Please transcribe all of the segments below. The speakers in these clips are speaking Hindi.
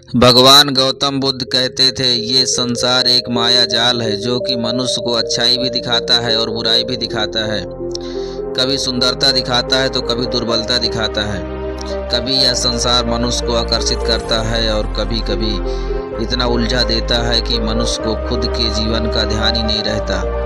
भगवान गौतम बुद्ध कहते थे, ये संसार एक माया जाल है जो कि मनुष्य को अच्छाई भी दिखाता है और बुराई भी दिखाता है। कभी सुंदरता दिखाता है तो कभी दुर्बलता दिखाता है। कभी यह संसार मनुष्य को आकर्षित करता है और कभी कभी इतना उलझा देता है कि मनुष्य को खुद के जीवन का ध्यान ही नहीं रहता।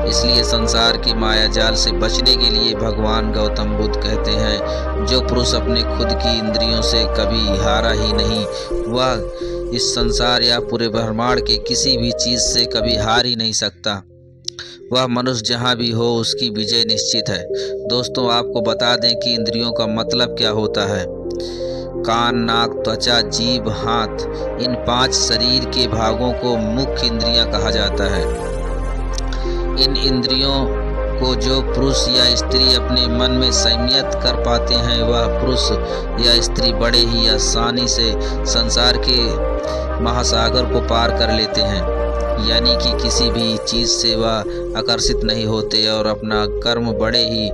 इसलिए संसार की माया जाल से बचने के लिए भगवान गौतम बुद्ध कहते हैं, जो पुरुष अपने खुद की इंद्रियों से कभी हारा ही नहीं, वह इस संसार या पूरे ब्रह्मांड के किसी भी चीज़ से कभी हार ही नहीं सकता। वह मनुष्य जहाँ भी हो उसकी विजय निश्चित है। दोस्तों, आपको बता दें कि इंद्रियों का मतलब क्या होता है। कान, नाक, त्वचा, जीभ, हाथ, इन 5 शरीर के भागों को मुख्य इंद्रियां कहा जाता है। इन इंद्रियों को जो पुरुष या स्त्री अपने मन में संयमित कर पाते हैं, वह पुरुष या स्त्री बड़े ही आसानी से संसार के महासागर को पार कर लेते हैं। यानी कि किसी भी चीज़ से वह आकर्षित नहीं होते और अपना कर्म बड़े ही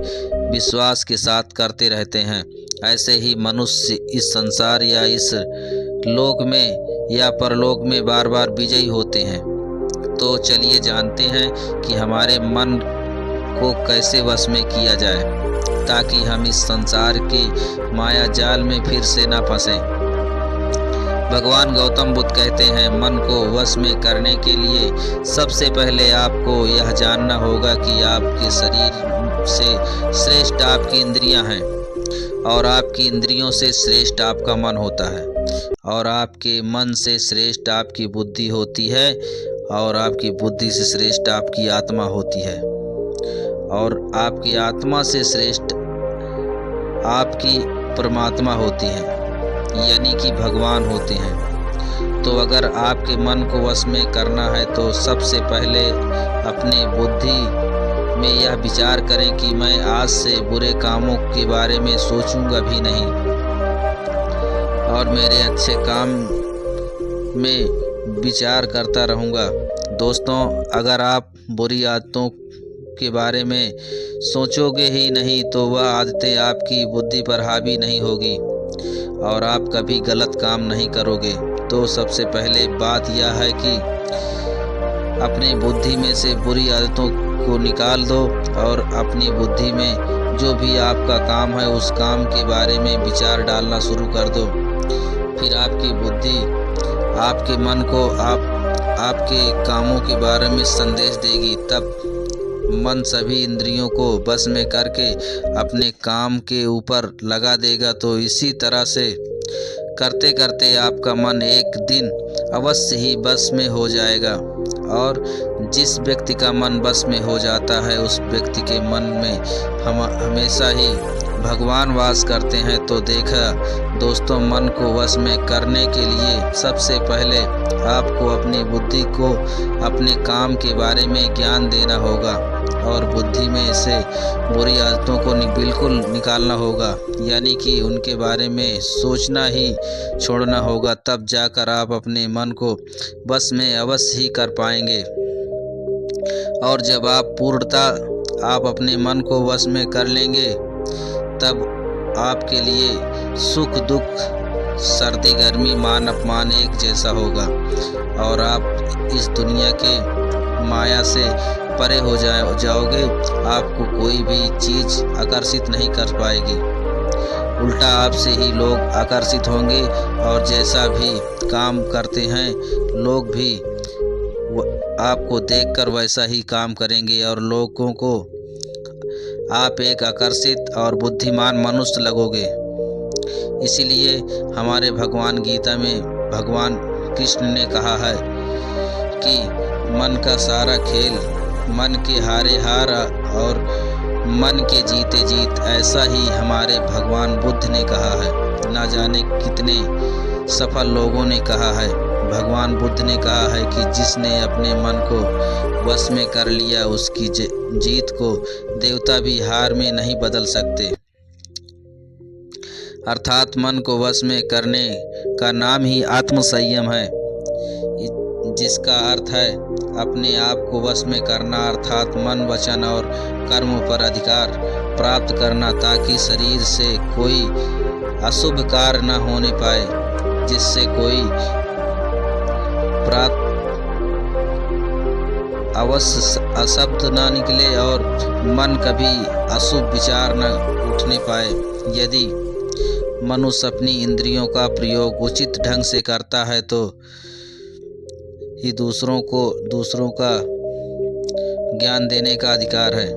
विश्वास के साथ करते रहते हैं। ऐसे ही मनुष्य इस संसार या इस लोक में या परलोक में बार बार विजयी होते हैं। तो चलिए जानते हैं कि हमारे मन को कैसे वश में किया जाए, ताकि हम इस संसार के माया जाल में फिर से न फंसें। भगवान गौतम बुद्ध कहते हैं, मन को वश में करने के लिए सबसे पहले आपको यह जानना होगा कि आपके शरीर से श्रेष्ठ आपकी इंद्रियां हैं और आपकी इंद्रियों से श्रेष्ठ आपका मन होता है और आपके मन से श्रेष्ठ आपकी बुद्धि होती है और आपकी बुद्धि से श्रेष्ठ आपकी आत्मा होती है और आपकी आत्मा से श्रेष्ठ आपकी परमात्मा होती है, यानी कि भगवान होते हैं। तो अगर आपके मन को वश में करना है तो सबसे पहले अपने बुद्धि में यह विचार करें कि मैं आज से बुरे कामों के बारे में सोचूंगा भी नहीं और मेरे अच्छे काम में विचार करता रहूंगा। दोस्तों, अगर आप बुरी आदतों के बारे में सोचोगे ही नहीं तो वह आदतें आपकी बुद्धि पर हावी नहीं होगी और आप कभी गलत काम नहीं करोगे। तो सबसे पहले बात यह है कि अपनी बुद्धि में से बुरी आदतों को निकाल दो और अपनी बुद्धि में जो भी आपका काम है उस काम के बारे में विचार डालना शुरू कर दो। फिर आपकी बुद्धि आपके मन को आपके कामों के बारे में संदेश देगी। तब मन सभी इंद्रियों को बस में करके अपने काम के ऊपर लगा देगा। तो इसी तरह से करते करते आपका मन एक दिन अवश्य ही बस में हो जाएगा और जिस व्यक्ति का मन बस में हो जाता है उस व्यक्ति के मन में हमेशा ही भगवान वास करते हैं। तो देखा दोस्तों, मन को वश में करने के लिए सबसे पहले आपको अपनी बुद्धि को अपने काम के बारे में ज्ञान देना होगा और बुद्धि में से बुरी आदतों को बिल्कुल निकालना होगा, यानी कि उनके बारे में सोचना ही छोड़ना होगा। तब जाकर आप अपने मन को बस में अवश्य ही कर पाएंगे। और जब आप अपने मन को वश में कर लेंगे तब आपके लिए सुख दुख, सर्दी गर्मी, मान अपमान एक जैसा होगा और आप इस दुनिया के माया से परे हो जाओगे। आपको कोई भी चीज़ आकर्षित नहीं कर पाएगी, उल्टा आपसे ही लोग आकर्षित होंगे और जैसा भी काम करते हैं लोग भी आपको देखकर वैसा ही काम करेंगे और लोगों को आप एक आकर्षित और बुद्धिमान मनुष्य लगोगे। इसीलिए हमारे भगवान गीता में भगवान कृष्ण ने कहा है कि मन का सारा खेल, मन के हारे हार और मन के जीते जीत। ऐसा ही हमारे भगवान बुद्ध ने कहा है। ना जाने कितने सफल लोगों ने कहा है। भगवान बुद्ध ने कहा है कि जिसने अपने मन को वश में कर लिया उसकी जीत को देवता भी हार में नहीं बदल सकते। अर्थात मन को वश में करने का नाम ही आत्मसंयम है, जिसका अर्थ है अपने आप को वश में करना, अर्थात मन, वचन और कर्म पर अधिकार प्राप्त करना, ताकि शरीर से कोई अशुभ कार्य न होने पाए। जिससे कोई अवश्य अशब्द न निकले और मन कभी अशुभ विचार न उठने पाए। यदि मनुष्य अपनी इंद्रियों का प्रयोग उचित ढंग से करता है तो ही दूसरों का ज्ञान देने का अधिकार है।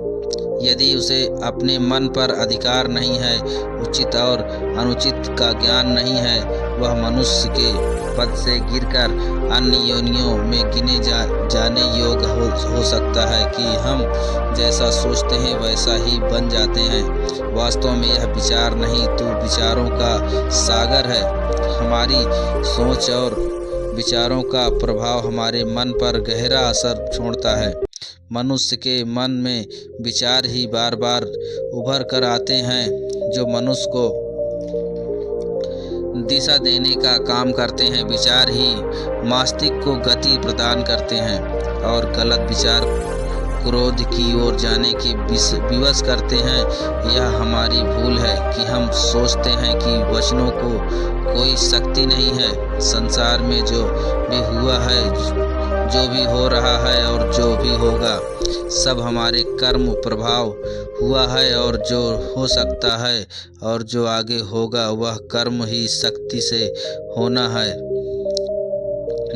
यदि उसे अपने मन पर अधिकार नहीं है, उचित और अनुचित का ज्ञान नहीं है, वह मनुष्य के पद से गिरकर अन्य योनियों में गिने जाने योग्य हो सकता है कि हम जैसा सोचते हैं वैसा ही बन जाते हैं। वास्तव में यह विचार नहीं तो विचारों का सागर है। हमारी सोच और विचारों का प्रभाव हमारे मन पर गहरा असर छोड़ता है। मनुष्य के मन में विचार ही बार बार उभर कर आते हैं जो मनुष्य को दिशा देने का काम करते हैं। विचार ही मस्तिष्क को गति प्रदान करते हैं और गलत विचार क्रोध की ओर जाने की विवश करते हैं। यह हमारी भूल है कि हम सोचते हैं कि वचनों को कोई शक्ति नहीं है। संसार में जो भी हुआ है, जो भी हो रहा है और जो भी होगा, सब हमारे कर्म प्रभाव हुआ है और जो हो सकता है और जो आगे होगा वह कर्म ही शक्ति से होना है।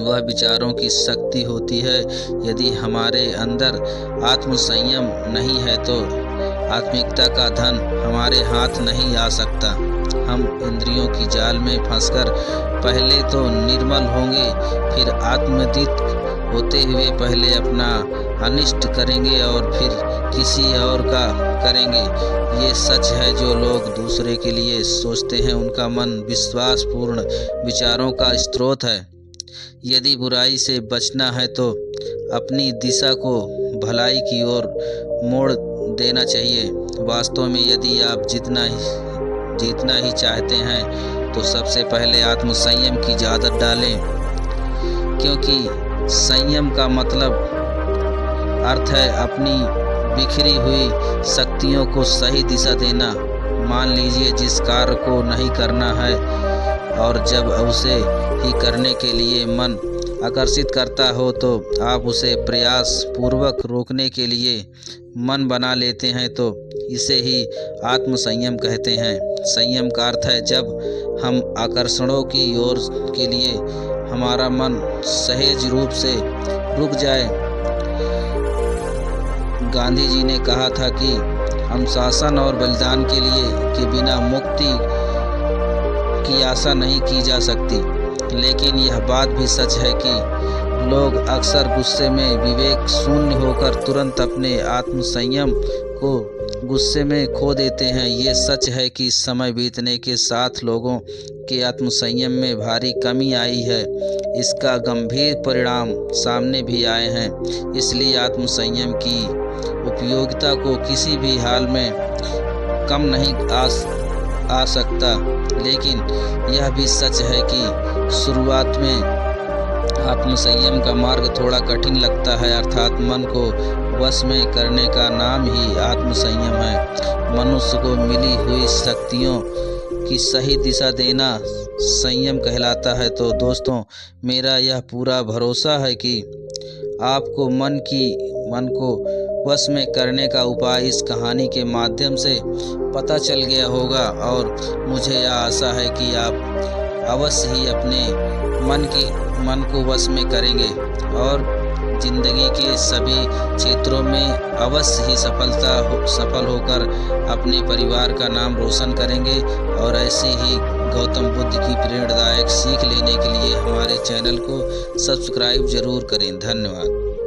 वह विचारों की शक्ति होती है। यदि हमारे अंदर आत्मसंयम नहीं है तो आत्मिकता का धन हमारे हाथ नहीं आ सकता। हम इंद्रियों की जाल में फंसकर पहले तो निर्मल होंगे, फिर आत्मदीत होते हुए पहले अपना अनिष्ट करेंगे और फिर किसी और का करेंगे। ये सच है। जो लोग दूसरे के लिए सोचते हैं उनका मन विश्वासपूर्ण विचारों का स्रोत है। यदि बुराई से बचना है तो अपनी दिशा को भलाई की ओर मोड़ देना चाहिए। वास्तव में यदि आप जीतना ही चाहते हैं तो सबसे पहले आत्मसंयम की आदत डालें, क्योंकि संयम का मतलब अर्थ है अपनी बिखरी हुई शक्तियों को सही दिशा देना। मान लीजिए जिस कार्य को नहीं करना है और जब उसे ही करने के लिए मन आकर्षित करता हो तो आप उसे प्रयास पूर्वक रोकने के लिए मन बना लेते हैं, तो इसे ही आत्मसंयम कहते हैं। संयम का अर्थ है जब हम आकर्षणों की ओर के लिए हमारा मन सहज रूप से रुक जाए। गांधी जी ने कहा था कि अनुशासन और बलिदान के बिना मुक्ति की आशा नहीं की जा सकती। लेकिन यह बात भी सच है कि लोग अक्सर गुस्से में विवेक शून्य होकर तुरंत अपने आत्मसंयम को गुस्से में खो देते हैं। ये सच है कि समय बीतने के साथ लोगों के आत्मसंयम में भारी कमी आई है। इसका गंभीर परिणाम सामने भी आए हैं। इसलिए आत्मसंयम की उपयोगिता को किसी भी हाल में कम नहीं आ सकता। लेकिन यह भी सच है कि शुरुआत में आत्मसंयम का मार्ग थोड़ा कठिन लगता है, अर्थात मन को वश में करने का नाम ही आत्मसंयम है। मनुष्य को मिली हुई शक्तियों की सही दिशा देना संयम कहलाता है। तो दोस्तों, मेरा यह पूरा भरोसा है कि आपको मन को वश में करने का उपाय इस कहानी के माध्यम से पता चल गया होगा और मुझे यह आशा है कि आप अवश्य ही अपने मन को वश में करेंगे और जिंदगी के सभी क्षेत्रों में अवश्य ही सफल होकर अपने परिवार का नाम रोशन करेंगे। और ऐसे ही गौतम बुद्ध की प्रेरणादायक सीख लेने के लिए हमारे चैनल को सब्सक्राइब जरूर करें। धन्यवाद।